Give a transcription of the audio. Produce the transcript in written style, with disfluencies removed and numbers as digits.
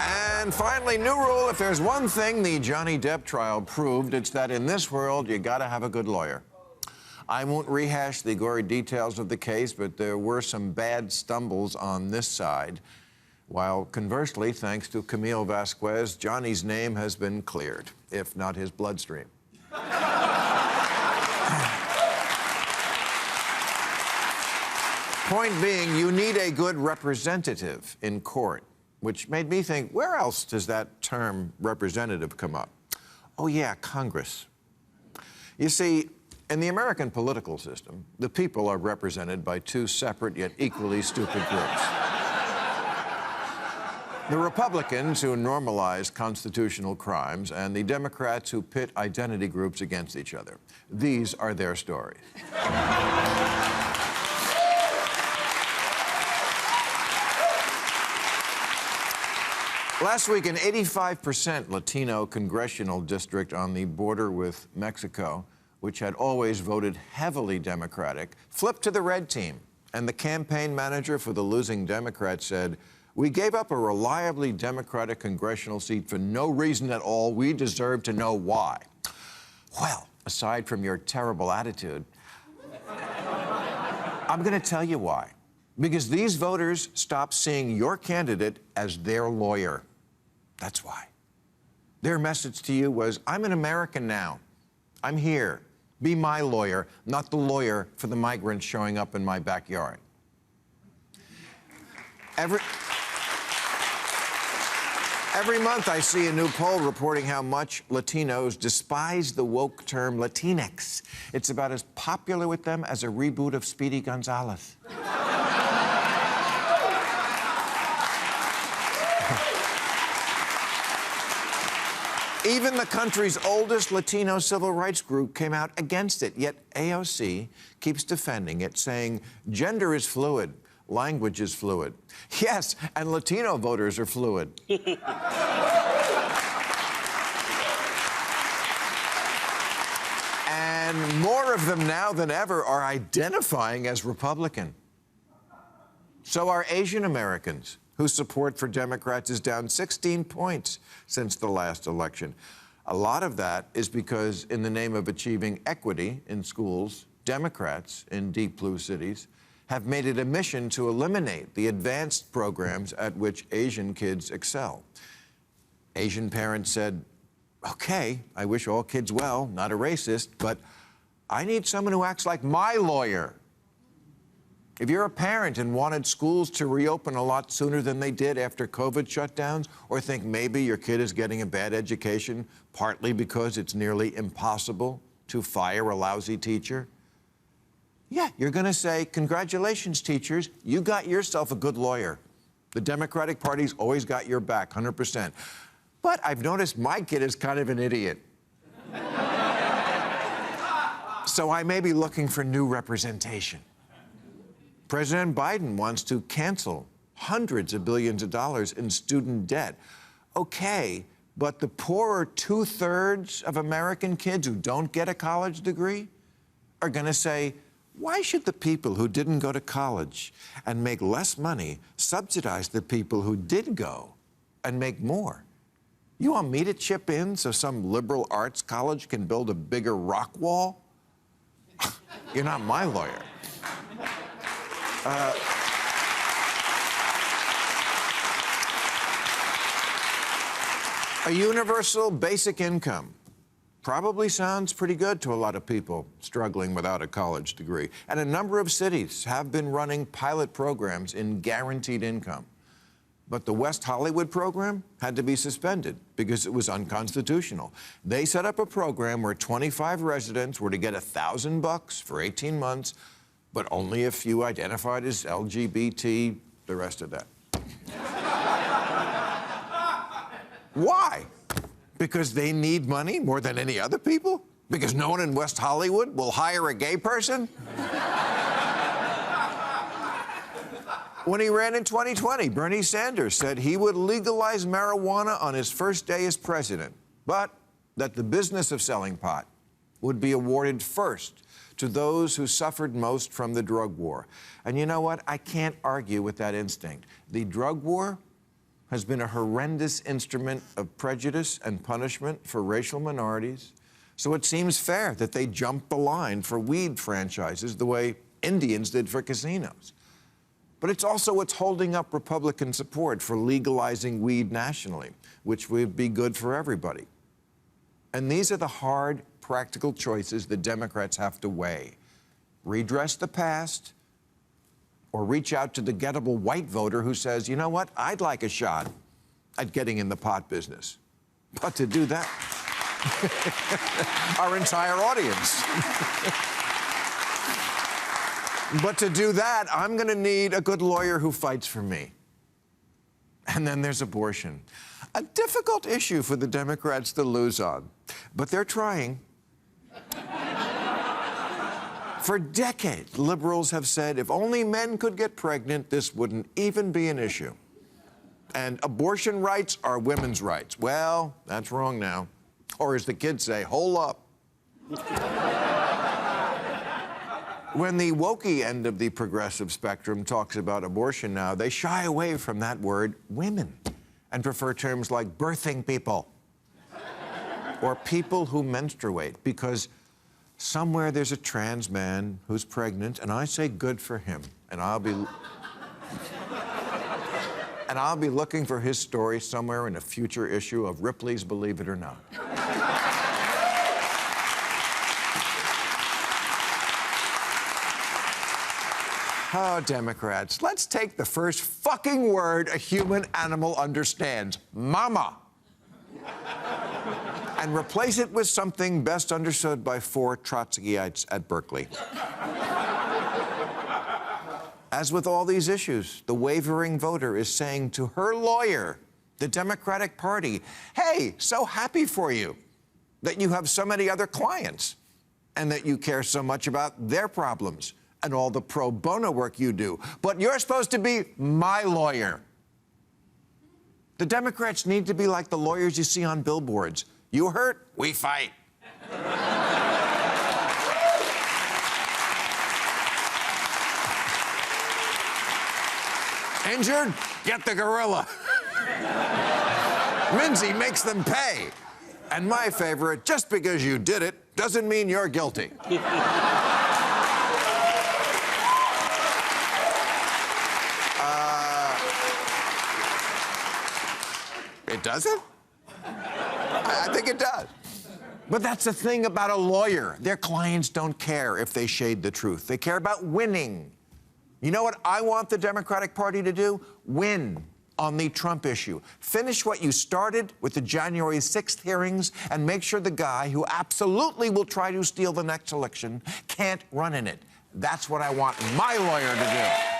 And finally, new rule, if there's one thing the Johnny Depp trial proved, it's that in this world, you gotta have a good lawyer. I won't rehash the gory details of the case, but there were some bad stumbles on this side. While conversely, thanks to Camille Vasquez, Johnny's name has been cleared, if not his bloodstream. Point being, you need a good representative in court, which made me think, where else does that term representative come up? Oh yeah, Congress. You see, in the American political system, the people are represented by two separate yet equally stupid groups. The Republicans, who normalize constitutional crimes, and the Democrats, who pit identity groups against each other. These are their stories. Last week, an 85% Latino congressional district on the border with Mexico, which had always voted heavily Democratic, flipped to the red team. And the campaign manager for the losing Democrat said, "We gave up a reliably Democratic congressional seat for no reason at all. We deserve to know why." Well, aside from your terrible attitude, I'm going to tell you why. Because these voters stopped seeing your candidate as their lawyer. That's why. Their message to you was, I'm an American now. I'm here. Be my lawyer, not the lawyer for the migrants showing up in my backyard. Every month I see a new poll reporting how much Latinos despise the woke term Latinx. It's about as popular with them as a reboot of Speedy Gonzales. Even the country's oldest Latino civil rights group came out against it, yet AOC keeps defending it, saying gender is fluid, language is fluid. Yes, and Latino voters are fluid. And more of them now than ever are identifying as Republican. So are Asian Americans, whose support for Democrats is down 16 points since the last election. A lot of that is because, in the name of achieving equity in schools, Democrats in deep blue cities have made it a mission to eliminate the advanced programs at which Asian kids excel. Asian parents said, okay, I wish all kids well, not a racist, but I need someone who acts like my lawyer. If you're a parent and wanted schools to reopen a lot sooner than they did after COVID shutdowns, or think maybe your kid is getting a bad education, partly because it's nearly impossible to fire a lousy teacher, yeah, you're going to say, congratulations, teachers, you got yourself a good lawyer. The Democratic Party's always got your back, 100%. But I've noticed my kid is kind of an idiot. So I may be looking for new representation. President Biden wants to cancel hundreds of billions of dollars in student debt. Okay, but the poorer two-thirds of American kids who don't get a college degree are going to say, why should the people who didn't go to college and make less money subsidize the people who did go and make more? You want me to chip in so some liberal arts college can build a bigger rock wall? You're not my lawyer. A universal basic income probably sounds pretty good to a lot of people struggling without a college degree. And a number of cities have been running pilot programs in guaranteed income. But the West Hollywood program had to be suspended because it was unconstitutional. They set up a program where 25 residents were to get $1,000 for 18 months, but only if you identified as LGBT, the rest of that. Why? Because they need money more than any other people? Because no one in West Hollywood will hire a gay person? When he ran in 2020, Bernie Sanders said he would legalize marijuana on his first day as president, but that the business of selling pot would be awarded first to those who suffered most from the drug war. And you know what? I can't argue with that instinct. The drug war has been a horrendous instrument of prejudice and punishment for racial minorities, so it seems fair that they jump the line for weed franchises the way Indians did for casinos. But it's also what's holding up Republican support for legalizing weed nationally, which would be good for everybody. And these are the hard, practical choices the Democrats have to weigh. Redress the past, or reach out to the gettable white voter who says, you know what, I'd like a shot at getting in the pot business. But to do that, our entire audience. But to do that, I'm going to need a good lawyer who fights for me. And then there's abortion. A difficult issue for the Democrats to lose on, but they're trying. For decades, liberals have said if only men could get pregnant, this wouldn't even be an issue. And abortion rights are women's rights. Well, that's wrong now. Or as the kids say, hold up. When the wokey end of the progressive spectrum talks about abortion now, they shy away from that word, women, and prefer terms like birthing people or people who menstruate, because somewhere there's a trans man who's pregnant, and I say good for him, and I'll be looking for his story somewhere in a future issue of Ripley's Believe It or Not. Oh, Democrats, let's take the first fucking word a human animal understands, mama, and replace it with something best understood by 4 Trotskyites at Berkeley. As with all these issues, the wavering voter is saying to her lawyer, the Democratic Party, hey, so happy for you that you have so many other clients and that you care so much about their problems and all the pro bono work you do. But you're supposed to be my lawyer. The Democrats need to be like the lawyers you see on billboards. You hurt, we fight. Injured? Get the gorilla. Minzy makes them pay. And my favorite, just because you did it doesn't mean you're guilty. It doesn't? I think it does. But that's the thing about a lawyer. Their clients don't care if they shade the truth. They care about winning. You know what I want the Democratic Party to do? Win on the Trump issue. Finish what you started with the January 6th hearings and make sure the guy who absolutely will try to steal the next election can't run in it. That's what I want my lawyer to do.